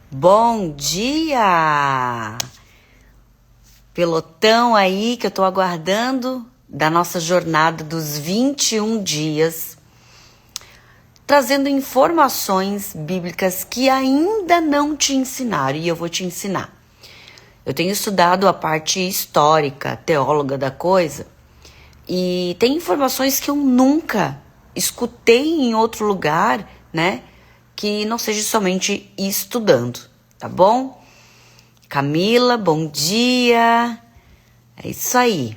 Bom dia! Pelotão aí que eu tô aguardando da nossa jornada dos 21 dias, trazendo informações bíblicas que ainda não te ensinaram e eu vou te ensinar. Eu tenho estudado a parte histórica, teóloga da coisa, e tem informações que eu nunca escutei em outro lugar, né? Que não seja somente estudando, tá bom? Camila, bom dia. É isso aí.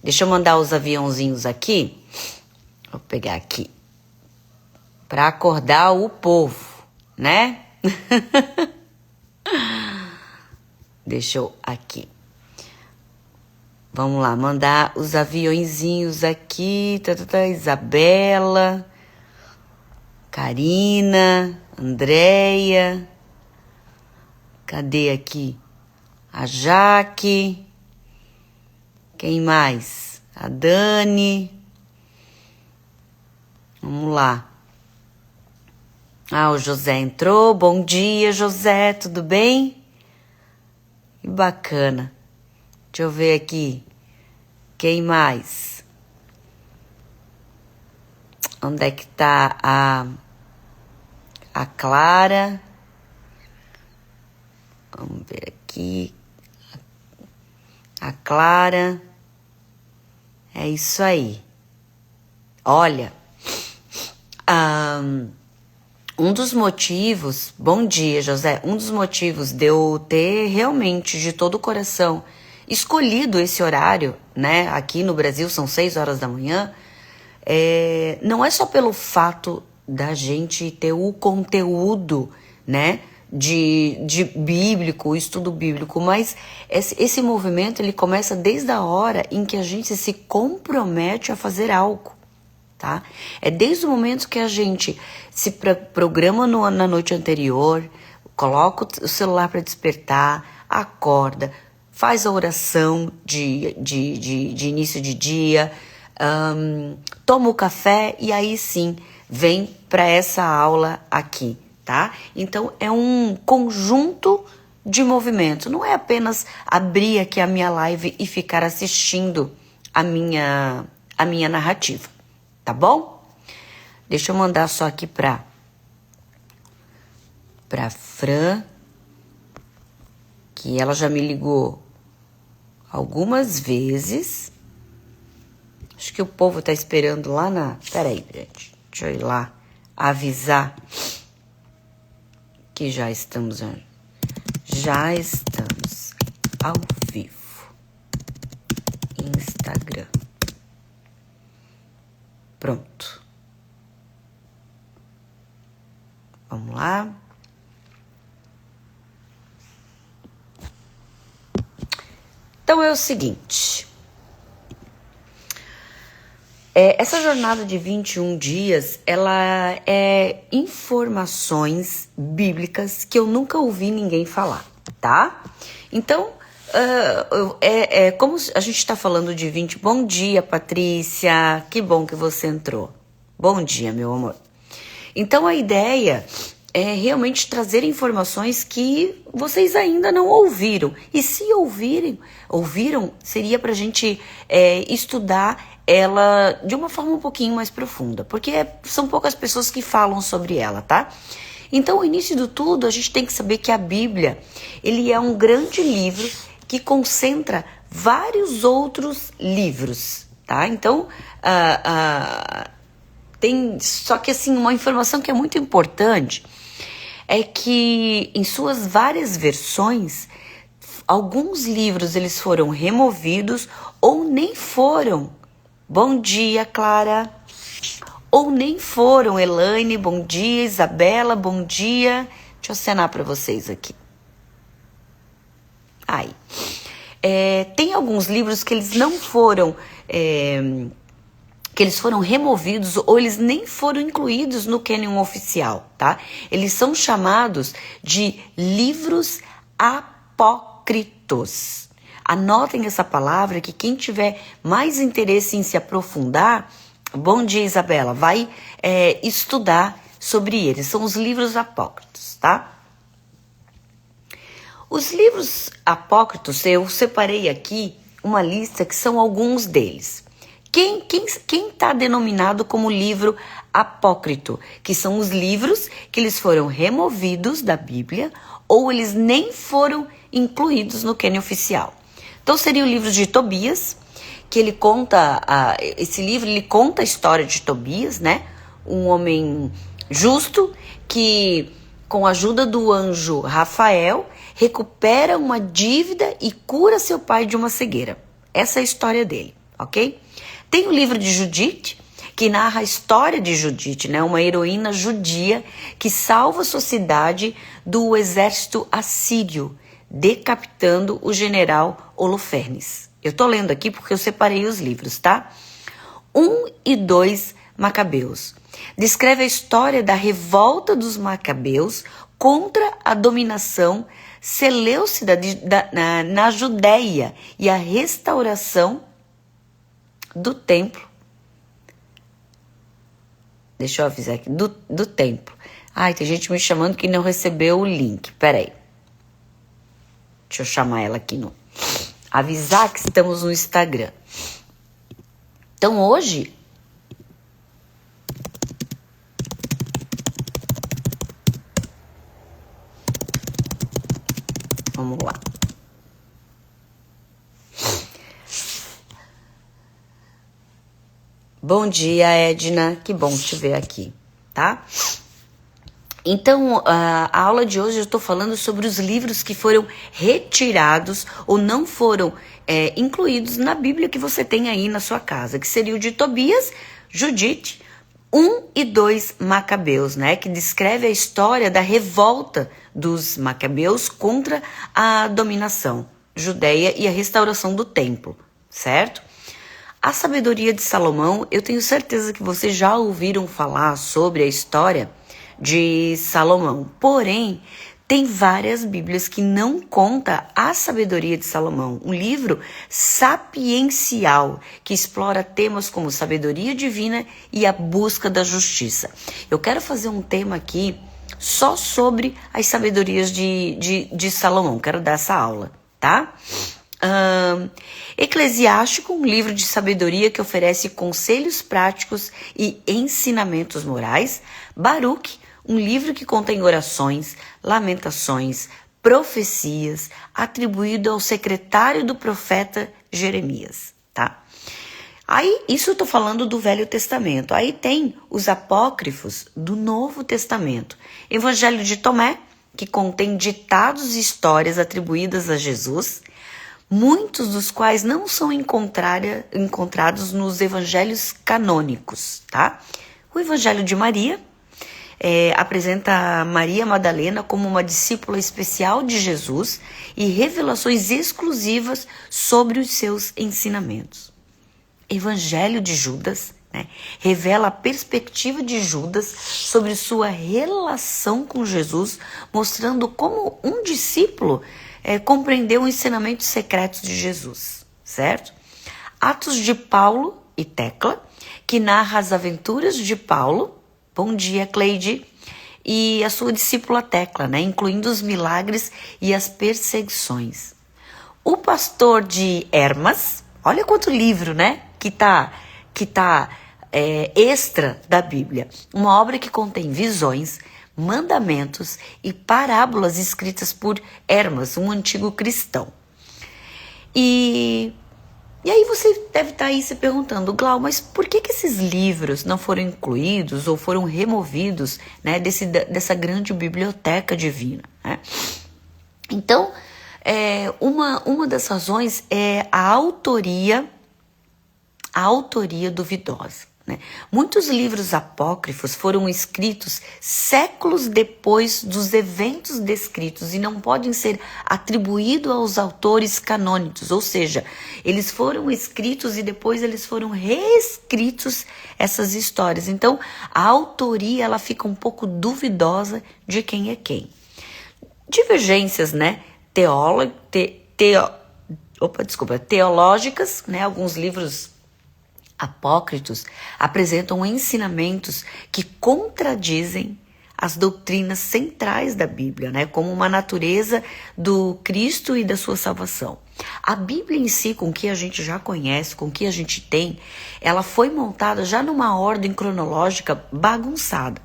Deixa eu mandar os aviãozinhos aqui. Vou pegar aqui. Para acordar o povo, né? Deixa eu aqui. Vamos lá, mandar os aviãozinhos aqui. Isabela, Karina, Andréia. Cadê aqui? A Jaque. Quem mais? A Dani. Vamos lá. O José entrou. Bom dia, José. Tudo bem? Que bacana. Deixa eu ver aqui. Quem mais? Onde é que tá a Clara? Vamos ver aqui. A Clara. É isso aí. Olha, um dos motivos... Bom dia, José. Um dos motivos de eu ter realmente, de todo o coração, escolhido esse horário, né? Aqui no Brasil são 6 horas da manhã. Não é só pelo fato da gente ter o conteúdo, né? De bíblico, estudo bíblico, mas esse movimento ele começa desde a hora em que a gente se compromete a fazer algo, tá? É desde o momento que a gente se programa na noite anterior, coloca o celular para despertar, acorda, faz a oração de início de dia, toma o café e aí sim vem para essa aula aqui. Tá? Então é um conjunto de movimento, não é apenas abrir aqui a minha live e ficar assistindo a minha narrativa, tá bom? Deixa eu mandar só aqui pra Fran, que ela já me ligou algumas vezes. Acho que o povo tá esperando lá na... Peraí, gente, deixa eu ir lá avisar que já estamos ao vivo. Instagram. Pronto. Vamos lá. Então é o seguinte. Essa jornada de 21 dias, ela é informações bíblicas que eu nunca ouvi ninguém falar, tá? Então, como a gente está falando de 20... Bom dia, Patrícia, que bom que você entrou. Bom dia, meu amor. Então, a ideia é realmente trazer informações que vocês ainda não ouviram. E se ouviram, seria para a gente estudar ela de uma forma um pouquinho mais profunda, porque são poucas pessoas que falam sobre ela, tá? Então, o início de tudo, a gente tem que saber que a Bíblia, ele é um grande livro que concentra vários outros livros, tá? Então, tem só que assim, uma informação que é muito importante é que em suas várias versões, alguns livros eles foram removidos ou nem foram. Bom dia, Clara. Ou nem foram. Elaine, bom dia. Isabela, bom dia. Deixa eu acenar para vocês aqui. Aí. Tem alguns livros que eles não foram... que eles foram removidos ou eles nem foram incluídos no cânon oficial, tá? Eles são chamados de livros apócritos. Anotem essa palavra que quem tiver mais interesse em se aprofundar, bom dia, Isabela, vai estudar sobre eles. São os livros apócritos, tá? Os livros apócrifos, eu separei aqui uma lista que são alguns deles. Quem está denominado como livro apócrifo? Que são os livros que eles foram removidos da Bíblia ou eles nem foram incluídos no cânon oficial. Então seria o livro de Tobias, que ele conta, esse livro ele conta a história de Tobias, né? Um homem justo que, com a ajuda do anjo Rafael, recupera uma dívida e cura seu pai de uma cegueira. Essa é a história dele, ok? Tem o livro de Judite, que narra a história de Judite, né? Uma heroína judia que salva sua cidade do exército assírio, decapitando o general Holofernes. Eu tô lendo aqui porque eu separei os livros, tá? 1 e 2 Macabeus. Descreve a história da revolta dos Macabeus contra a dominação seleucida na Judéia e a restauração do templo. Deixa eu avisar aqui, do templo. Ai, tem gente me chamando que não recebeu o link. Peraí. Deixa eu chamar ela aqui no... Avisar que estamos no Instagram. Então, hoje... Vamos lá. Bom dia, Edna. Que bom te ver aqui, tá? Então, a aula de hoje eu estou falando sobre os livros que foram retirados ou não foram incluídos na Bíblia que você tem aí na sua casa, que seria o de Tobias, Judite, 1 e 2 Macabeus, né? Que descreve a história da revolta dos Macabeus contra a dominação judeia e a restauração do templo, certo? A sabedoria de Salomão, eu tenho certeza que vocês já ouviram falar sobre a história de Salomão. Porém, tem várias Bíblias que não conta a sabedoria de Salomão. Um livro sapiencial que explora temas como sabedoria divina e a busca da justiça. Eu quero fazer um tema aqui só sobre as sabedorias de Salomão. Quero dar essa aula, tá? Eclesiástico, um livro de sabedoria que oferece conselhos práticos e ensinamentos morais. Baruque, um livro que contém orações, lamentações, profecias, atribuído ao secretário do profeta Jeremias, tá? Aí, isso eu tô falando do Velho Testamento. Aí tem os apócrifos do Novo Testamento. Evangelho de Tomé, que contém ditados e histórias atribuídas a Jesus, muitos dos quais não são encontrados nos evangelhos canônicos, tá? O Evangelho de Maria apresenta Maria Madalena como uma discípula especial de Jesus e revelações exclusivas sobre os seus ensinamentos. Evangelho de Judas, né, revela a perspectiva de Judas sobre sua relação com Jesus, mostrando como um discípulo compreendeu os ensinamentos secretos de Jesus, certo? Atos de Paulo e Tecla, que narra as aventuras de Paulo, bom dia, Cleide, e a sua discípula Tecla, né, incluindo os milagres e as perseguições. O pastor de Hermas, olha quanto livro, né, que tá extra da Bíblia. Uma obra que contém visões, mandamentos e parábolas escritas por Hermas, um antigo cristão. E aí você deve estar aí se perguntando, Glau, mas por que esses livros não foram incluídos ou foram removidos, né, dessa grande biblioteca divina, né? Então, uma das razões é a autoria duvidosa, né? Muitos livros apócrifos foram escritos séculos depois dos eventos descritos e não podem ser atribuídos aos autores canônicos, ou seja, eles foram escritos e depois eles foram reescritos essas histórias. Então, a autoria ela fica um pouco duvidosa de quem é quem. Divergências, né? Teológicas, né? Alguns livros apócrifos apresentam ensinamentos que contradizem as doutrinas centrais da Bíblia, né? Como uma natureza do Cristo e da sua salvação. A Bíblia em si, com o que a gente já conhece, com o que a gente tem, ela foi montada já numa ordem cronológica bagunçada.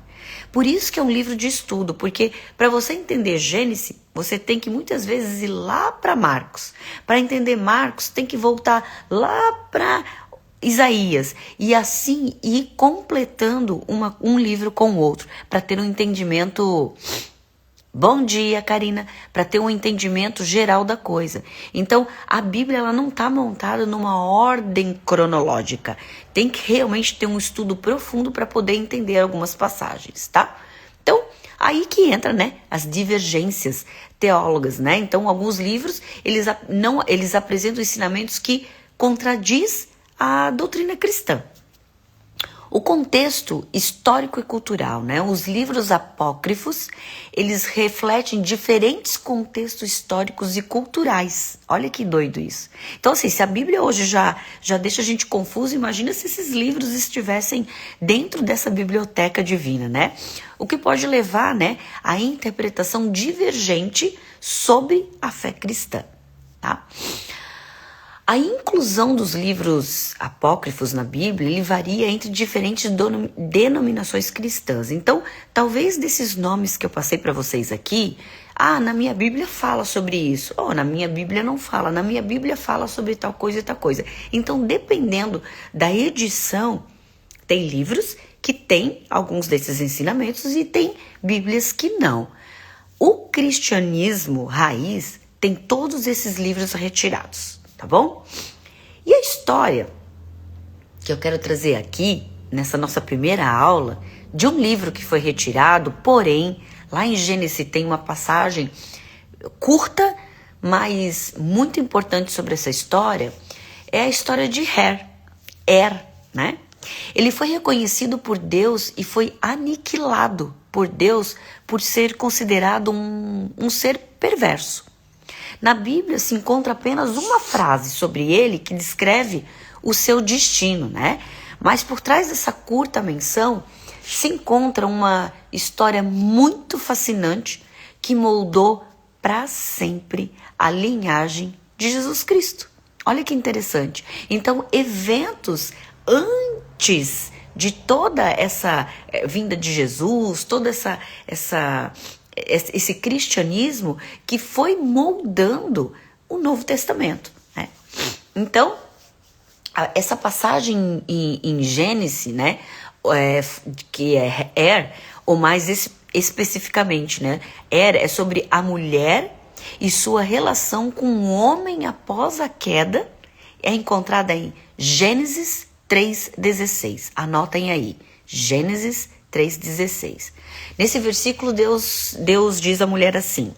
Por isso que é um livro de estudo, porque para você entender Gênesis, você tem que muitas vezes ir lá para Marcos. Para entender Marcos, tem que voltar lá para Isaías, e assim ir completando um livro com o outro, para ter um entendimento. Bom dia, Karina, para ter um entendimento geral da coisa. Então, a Bíblia ela não está montada numa ordem cronológica. Tem que realmente ter um estudo profundo para poder entender algumas passagens, tá? Então, aí que entra, né, as divergências teólogas, né? Então, alguns livros, eles apresentam ensinamentos que contradiz a doutrina cristã. O contexto histórico e cultural, né? Os livros apócrifos, eles refletem diferentes contextos históricos e culturais. Olha que doido isso. Então, assim, se a Bíblia hoje já deixa a gente confuso, imagina se esses livros estivessem dentro dessa biblioteca divina, né? O que pode levar, né, à interpretação divergente sobre a fé cristã, tá? A inclusão dos livros apócrifos na Bíblia, ele varia entre diferentes denominações cristãs. Então, talvez desses nomes que eu passei para vocês aqui, na minha Bíblia fala sobre isso. Na minha Bíblia não fala. Na minha Bíblia fala sobre tal coisa e tal coisa. Então, dependendo da edição, tem livros que têm alguns desses ensinamentos e tem Bíblias que não. O cristianismo raiz tem todos esses livros retirados. Tá bom? E a história que eu quero trazer aqui, nessa nossa primeira aula, de um livro que foi retirado, porém, lá em Gênesis tem uma passagem curta, mas muito importante sobre essa história, é a história de Er, né? Ele foi reconhecido por Deus e foi aniquilado por Deus por ser considerado um ser perverso. Na Bíblia se encontra apenas uma frase sobre ele que descreve o seu destino, né? Mas por trás dessa curta menção se encontra uma história muito fascinante que moldou para sempre a linhagem de Jesus Cristo. Olha que interessante. Então, eventos antes de toda essa vinda de Jesus, toda esse cristianismo que foi moldando o Novo Testamento, né? Então, essa passagem em Gênesis, né, que é Er, ou mais especificamente, né, Er é sobre a mulher e sua relação com o homem após a queda, é encontrada em Gênesis 3,16. Anotem aí, Gênesis 3,16. Nesse versículo, Deus diz à mulher assim: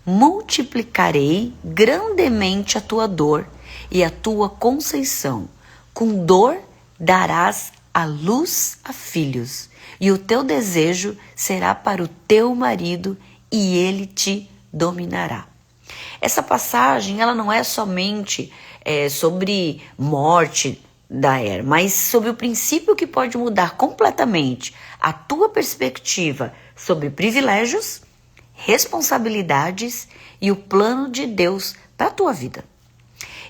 multiplicarei grandemente a tua dor e a tua conceição. Com dor darás à luz a filhos, e o teu desejo será para o teu marido, e ele te dominará. Essa passagem, ela não é somente sobre morte da Er, mas sobre o princípio que pode mudar completamente a tua perspectiva sobre privilégios, responsabilidades e o plano de Deus para a tua vida.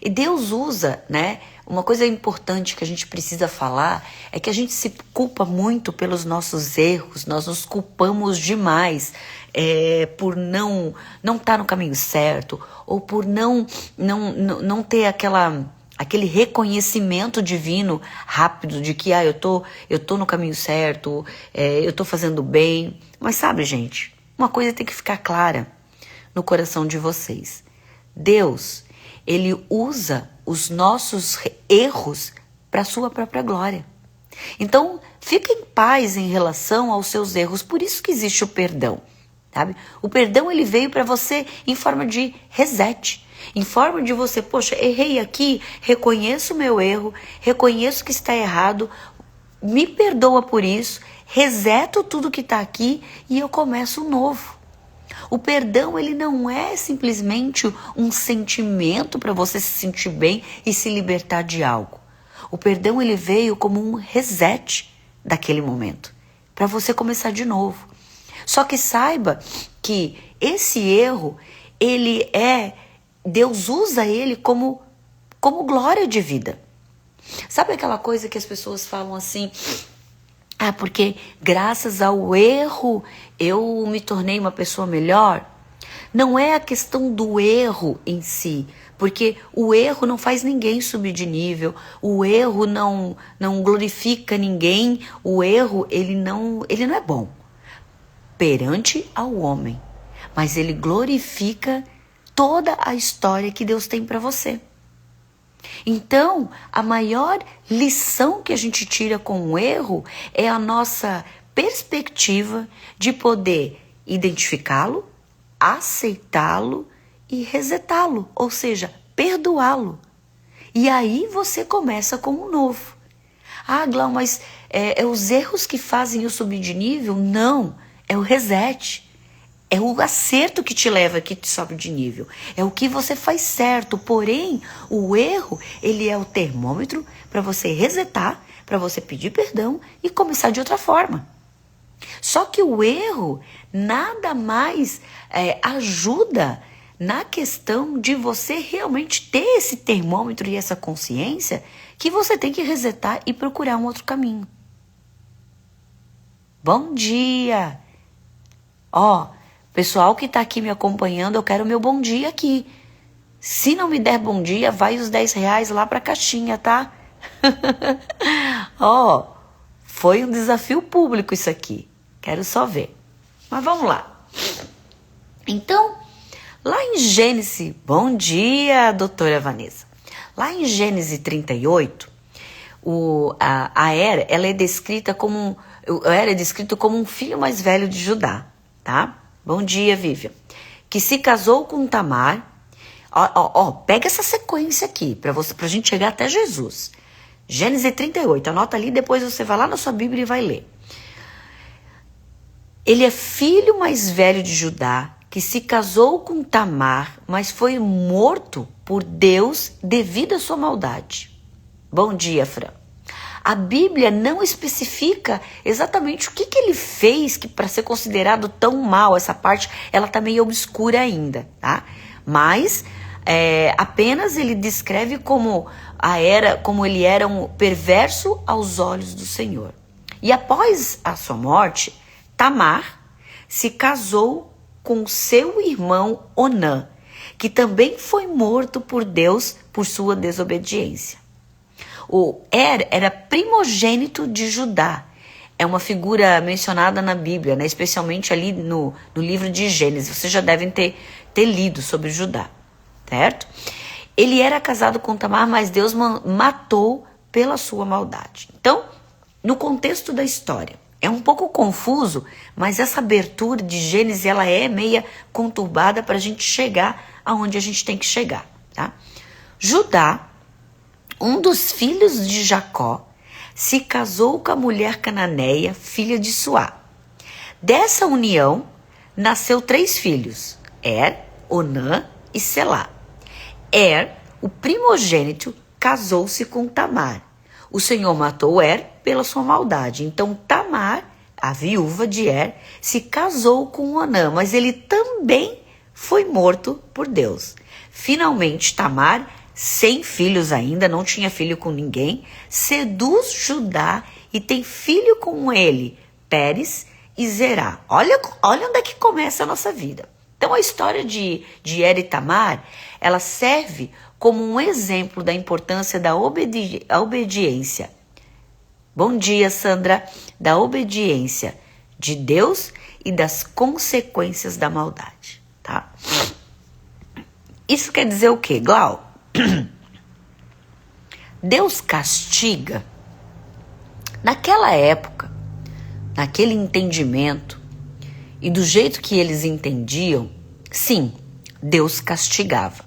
E Deus usa, né? Uma coisa importante que a gente precisa falar é que a gente se culpa muito pelos nossos erros, nós nos culpamos demais por não estar no caminho certo, ou por não ter aquele reconhecimento divino rápido de que eu tô no caminho certo, eu tô fazendo bem. Mas sabe, gente, uma coisa tem que ficar clara no coração de vocês. Deus, ele usa os nossos erros para a sua própria glória. Então, fica em paz em relação aos seus erros. Por isso que existe o perdão, sabe? O perdão, ele veio para você em forma de reset. Em forma de você, poxa, errei aqui, reconheço o meu erro, reconheço que está errado, me perdoa por isso, reseto tudo que está aqui e eu começo um novo. O perdão, ele não é simplesmente um sentimento para você se sentir bem e se libertar de algo. O perdão, ele veio como um reset daquele momento, para você começar de novo. Só que saiba que esse erro, Deus usa ele como glória de vida. Sabe aquela coisa que as pessoas falam assim, porque graças ao erro eu me tornei uma pessoa melhor? Não é a questão do erro em si, porque o erro não faz ninguém subir de nível, o erro não glorifica ninguém, o erro ele não é bom perante ao homem, mas ele glorifica toda a história que Deus tem para você. Então, a maior lição que a gente tira com o erro é a nossa perspectiva de poder identificá-lo, aceitá-lo e resetá-lo, ou seja, perdoá-lo. E aí você começa com um novo. Glau, mas é os erros que fazem eu subir de nível? Não, é o reset. É o acerto que te leva, que te sobe de nível. É o que você faz certo. Porém, o erro, ele é o termômetro para você resetar, para você pedir perdão e começar de outra forma. Só que o erro nada mais ajuda na questão de você realmente ter esse termômetro e essa consciência que você tem que resetar e procurar um outro caminho. Bom dia! Pessoal que está aqui me acompanhando, eu quero meu bom dia aqui. Se não me der bom dia, vai os R$10 lá para a caixinha, tá? Foi um desafio público isso aqui. Quero só ver. Mas vamos lá. Então, lá em Gênesis... Bom dia, doutora Vanessa. Lá em Gênesis 38, a Er, ela é descrita como um filho mais velho de Judá, tá? Bom dia, Vivian. Que se casou com Tamar. Pega essa sequência aqui, pra gente chegar até Jesus. Gênesis 38, anota ali, depois você vai lá na sua Bíblia e vai ler. Ele é filho mais velho de Judá, que se casou com Tamar, mas foi morto por Deus devido à sua maldade. Bom dia, Fran. A Bíblia não especifica exatamente o que ele fez para ser considerado tão mal. Essa parte, ela tá meio obscura ainda, tá? Mas apenas ele descreve como ele era um perverso aos olhos do Senhor. E após a sua morte, Tamar se casou com seu irmão Onã, que também foi morto por Deus por sua desobediência. O era primogênito de Judá. É uma figura mencionada na Bíblia, né? Especialmente ali no livro de Gênesis. Vocês já devem ter lido sobre Judá, certo? Ele era casado com Tamar, mas Deus matou pela sua maldade. Então, no contexto da história, é um pouco confuso, mas essa abertura de Gênesis, ela é meia conturbada para a gente chegar aonde a gente tem que chegar, tá? Judá, um dos filhos de Jacó, se casou com a mulher cananeia, filha de Suá. Dessa união, nasceu 3 filhos, Onã e Selá. O primogênito, casou-se com Tamar. O Senhor matou pela sua maldade. Então Tamar, a viúva de se casou com Onã, mas ele também foi morto por Deus. Finalmente, Tamar, sem filhos ainda, não tinha filho com ninguém, seduz Judá e tem filho com ele, Pérez e Zerá. Olha onde é que começa a nossa vida. Então a história de e Tamar, ela serve como um exemplo da importância da obediência. Bom dia, Sandra. Da obediência de Deus e das consequências da maldade, tá? Isso quer dizer o quê, Glau? Deus castiga. Naquela época, naquele entendimento e do jeito que eles entendiam, sim, Deus castigava.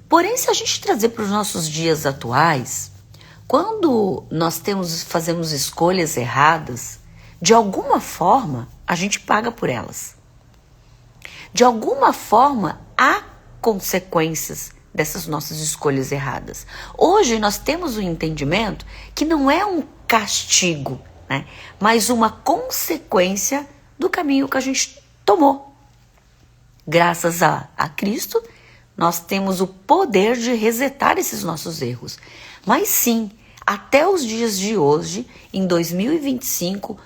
Porém, se a gente trazer para os nossos dias atuais, quando nós fazemos escolhas erradas, de alguma forma a gente paga por elas. De alguma forma há consequências dessas nossas escolhas erradas. Hoje nós temos o entendimento que não é um castigo, né, mas uma consequência do caminho que a gente tomou. Graças a Cristo, nós temos o poder de resetar esses nossos erros. Mas sim, até os dias de hoje, em 2025,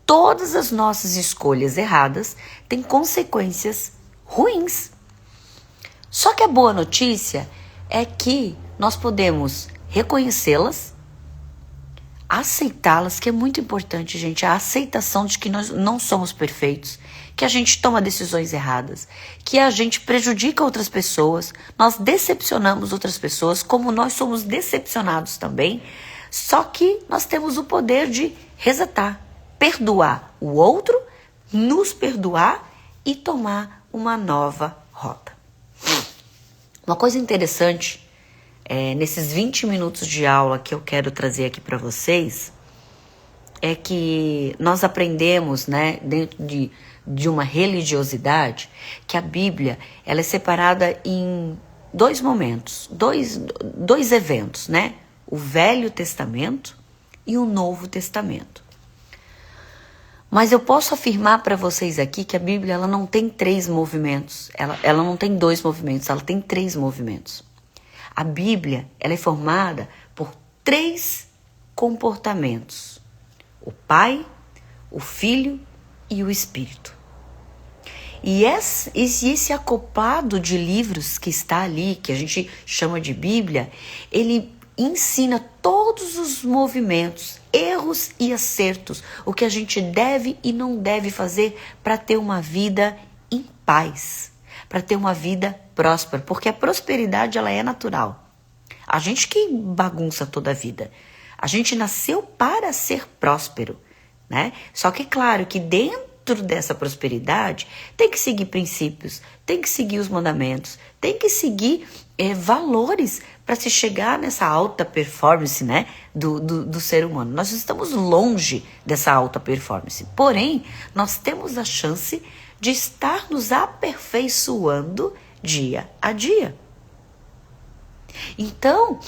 todas as nossas escolhas erradas têm consequências ruins. Só que a boa notícia é que nós podemos reconhecê-las, aceitá-las, que é muito importante, gente, a aceitação de que nós não somos perfeitos, que a gente toma decisões erradas, que a gente prejudica outras pessoas, nós decepcionamos outras pessoas, como nós somos decepcionados também, só que nós temos o poder de resetar, perdoar o outro, nos perdoar e tomar uma nova rota. Uma coisa interessante, nesses 20 minutos de aula que eu quero trazer aqui para vocês, é que nós aprendemos, né, dentro de uma religiosidade, que a Bíblia ela é separada em dois momentos, dois eventos, né? O Velho Testamento e o Novo Testamento. Mas eu posso afirmar para vocês aqui que a Bíblia ela não tem 3 movimentos, ela não tem 2 movimentos, ela tem 3 movimentos. A Bíblia ela é formada por 3 comportamentos: o Pai, o Filho e o Espírito. E esse acoplado de livros que está ali, que a gente chama de Bíblia, ele ensina todos os movimentos, erros e acertos, o que a gente deve e não deve fazer para ter uma vida em paz, para ter uma vida próspera, porque a prosperidade ela é natural. A gente que bagunça toda a vida. A gente nasceu para ser próspero, né? Só que claro que dentro dessa prosperidade tem que seguir princípios, tem que seguir os mandamentos, tem que seguir valores para se chegar nessa alta performance, né, do ser humano. Nós estamos longe dessa alta performance, porém nós temos a chance de estar nos aperfeiçoando dia a dia. Então,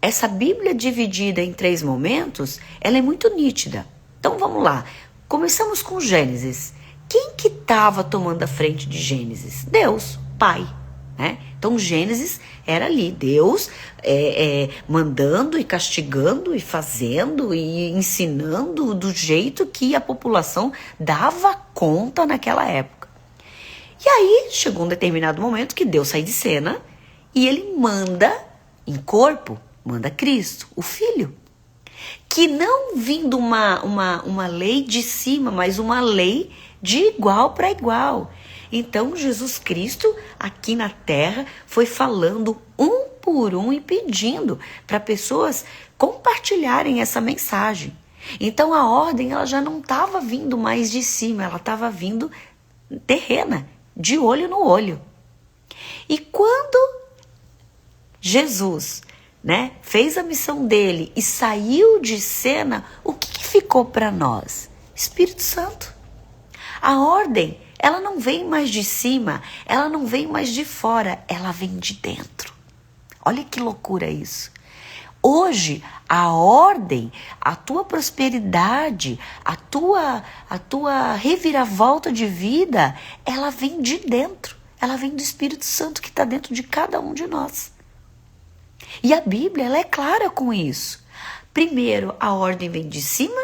essa Bíblia dividida em 3 momentos, ela é muito nítida. Então vamos lá, começamos com Gênesis. Quem que estava tomando a frente de Gênesis? Deus, Pai, né? Então Gênesis era ali, Deus mandando e castigando e fazendo e ensinando do jeito que a população dava conta naquela época. E aí chegou um determinado momento que Deus sai de cena e ele manda em corpo, manda Cristo, o Filho. Que não vindo uma lei de cima, mas uma lei de igual para igual. Então Jesus Cristo aqui na terra foi falando um por um e pedindo para pessoas compartilharem essa mensagem. Então a ordem ela já não estava vindo mais de cima, ela estava vindo terrena, de olho no olho. E quando Jesus, né, fez a missão dele e saiu de cena, o que ficou para nós? Espírito Santo. A ordem, ela não vem mais de cima, ela não vem mais de fora, ela vem de dentro. Olha que loucura isso. Hoje, a ordem, a tua prosperidade, a tua reviravolta de vida, ela vem de dentro. Ela vem do Espírito Santo que está dentro de cada um de nós. E a Bíblia, ela é clara com isso. Primeiro, a ordem vem de cima,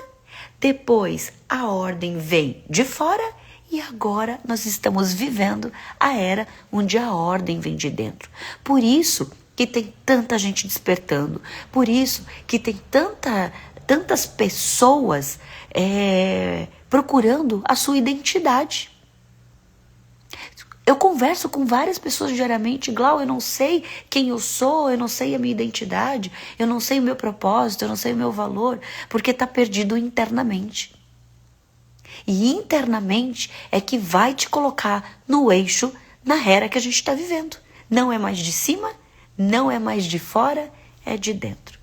depois a ordem vem de fora e agora nós estamos vivendo a era onde a ordem vem de dentro. Por isso que tem tanta gente despertando, por isso que tem tantas pessoas procurando a sua identidade. Eu converso com várias pessoas diariamente, Glau, eu não sei quem eu sou, eu não sei a minha identidade, eu não sei o meu propósito, eu não sei o meu valor, porque está perdido internamente. E internamente é que vai te colocar no eixo, na era que a gente está vivendo. Não é mais de cima, não é mais de fora, é de dentro.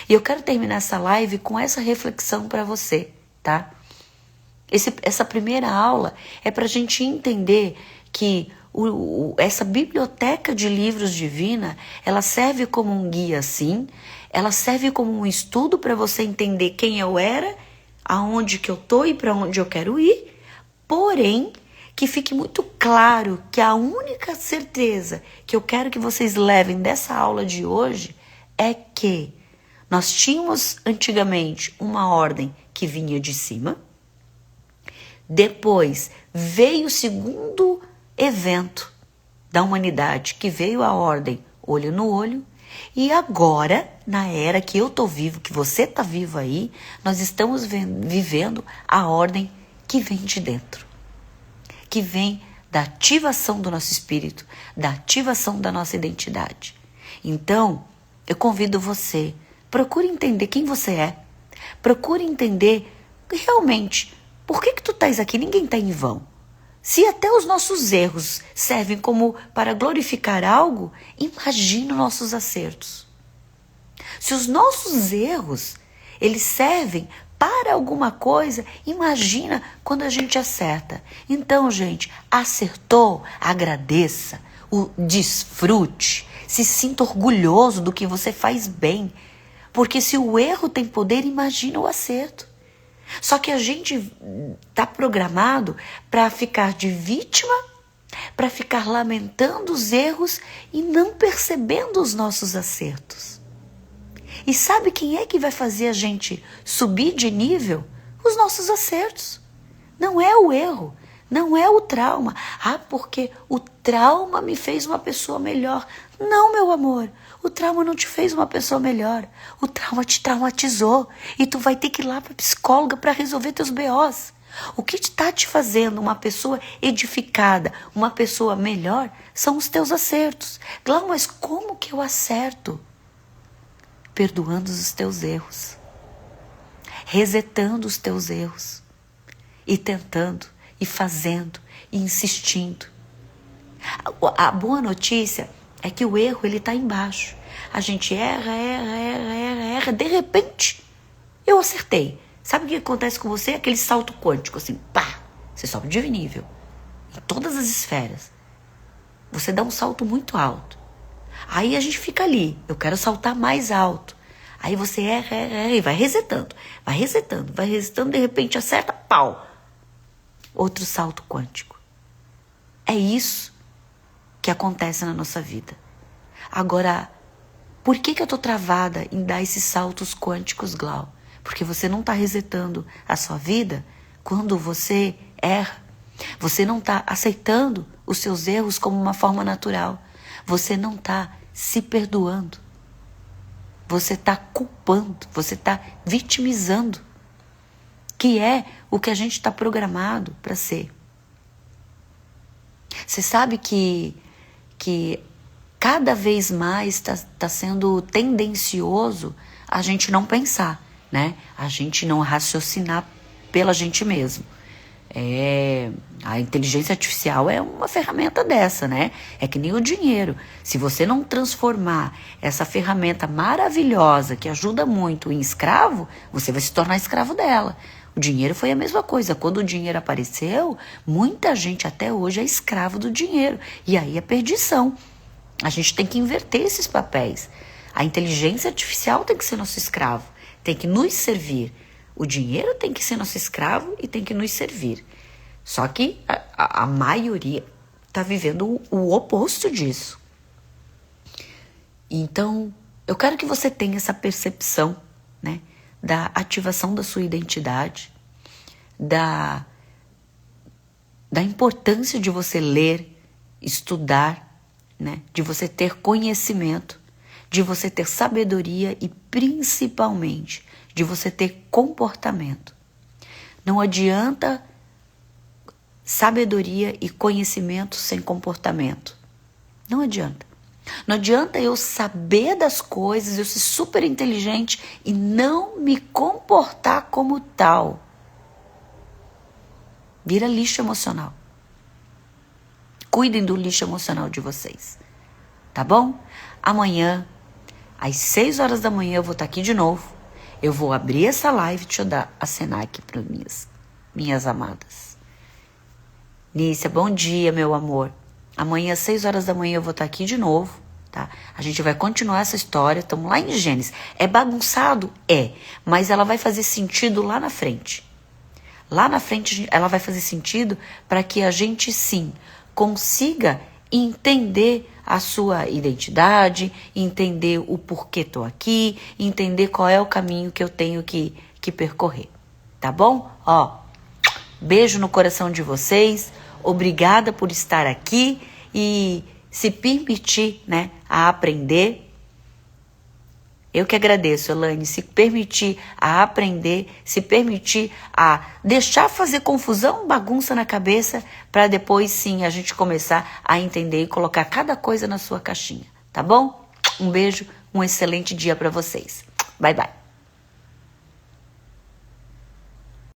E eu quero terminar essa live com essa reflexão para você, tá? Essa primeira aula é para a gente entender que essa biblioteca de livros divina, ela serve como um guia sim, ela serve como um estudo para você entender quem eu era aonde que eu tô e para onde eu quero ir, porém que fique muito claro que a única certeza que eu quero que vocês levem dessa aula de hoje é que nós tínhamos antigamente uma ordem que vinha de cima, depois veio o segundo evento da humanidade, que veio a ordem olho no olho, e agora, na era que eu tô vivo, que você tá vivo aí, nós estamos vivendo a ordem que vem de dentro, que vem da ativação do nosso espírito, da ativação da nossa identidade. Então, eu convido você, procure entender quem você é, procure entender realmente por que tu estás aqui, ninguém está em vão. Se até os nossos erros servem como para glorificar algo, imagine os nossos acertos. Se os nossos erros, eles servem para alguma coisa, imagina quando a gente acerta. Então, gente, acertou, agradeça, desfrute, se sinta orgulhoso do que você faz bem. Porque se o erro tem poder, imagina o acerto. Só que a gente está programado para ficar de vítima, para ficar lamentando os erros e não percebendo os nossos acertos. E sabe quem é que vai fazer a gente subir de nível? Os nossos acertos. Não é o erro, não é o trauma. Porque o trauma me fez uma pessoa melhor. Não, meu amor, o trauma não te fez uma pessoa melhor. O trauma te traumatizou e tu vai ter que ir lá para psicóloga para resolver teus BOs. O que está te fazendo uma pessoa edificada, uma pessoa melhor, são os teus acertos. Glaucia, mas como que eu acerto? Perdoando os teus erros, resetando os teus erros e tentando, e fazendo, e insistindo. A boa notícia é que o erro, ele está embaixo. A gente erra, de repente, eu acertei. Sabe o que acontece com você? Aquele salto quântico, assim, pá, você sobe de nível. Em todas as esferas. Você dá um salto muito alto. Aí a gente fica ali, eu quero saltar mais alto. Aí você erra e vai resetando, de repente acerta, pau. Outro salto quântico. É isso que acontece na nossa vida. Agora, por que eu tô travada em dar esses saltos quânticos, Glau? Porque você não tá resetando a sua vida quando você erra. Você não tá aceitando os seus erros como uma forma natural. Você não tá se perdoando. Você tá culpando, você tá vitimizando. Que é o que a gente está programado para ser. Você sabe que cada vez mais está sendo tendencioso a gente não pensar, né? A gente não raciocinar pela gente mesmo. A inteligência artificial é uma ferramenta dessa, né? É que nem o dinheiro. Se você não transformar essa ferramenta maravilhosa que ajuda muito em escravo, você vai se tornar escravo dela. O dinheiro foi a mesma coisa. Quando o dinheiro apareceu, muita gente até hoje é escravo do dinheiro. E aí é perdição. A gente tem que inverter esses papéis. A inteligência artificial tem que ser nosso escravo, tem que nos servir. O dinheiro tem que ser nosso escravo e tem que nos servir. Só que a maioria está vivendo o oposto disso. Então, eu quero que você tenha essa percepção, né, da ativação da sua identidade, da importância de você ler, estudar, né, de você ter conhecimento, de você ter sabedoria e, principalmente, de você ter comportamento. Não adianta sabedoria e conhecimento sem comportamento. Não adianta. Não adianta eu saber das coisas, eu ser super inteligente e não me comportar como tal. Vira lixo emocional. Cuidem do lixo emocional de vocês. Tá bom? Amanhã, às 6 horas da manhã, eu vou estar aqui de novo. Eu vou abrir essa live, deixa eu dar acenar aqui para minhas amadas. Nícia, bom dia, meu amor. Amanhã, às 6 horas da manhã, eu vou estar aqui de novo, tá? A gente vai continuar essa história, estamos lá em Gênesis. É bagunçado? É, mas ela vai fazer sentido lá na frente. Lá na frente ela vai fazer sentido para que a gente sim consiga entender a sua identidade, entender o porquê tô aqui, entender qual é o caminho que eu tenho que percorrer, tá bom? Ó, beijo no coração de vocês, obrigada por estar aqui e se permitir, né, a aprender. Eu que agradeço, Elaine, se permitir a aprender, se permitir a deixar fazer confusão, bagunça na cabeça, para depois sim a gente começar a entender e colocar cada coisa na sua caixinha, tá bom? Um beijo, um excelente dia para vocês. Bye, bye.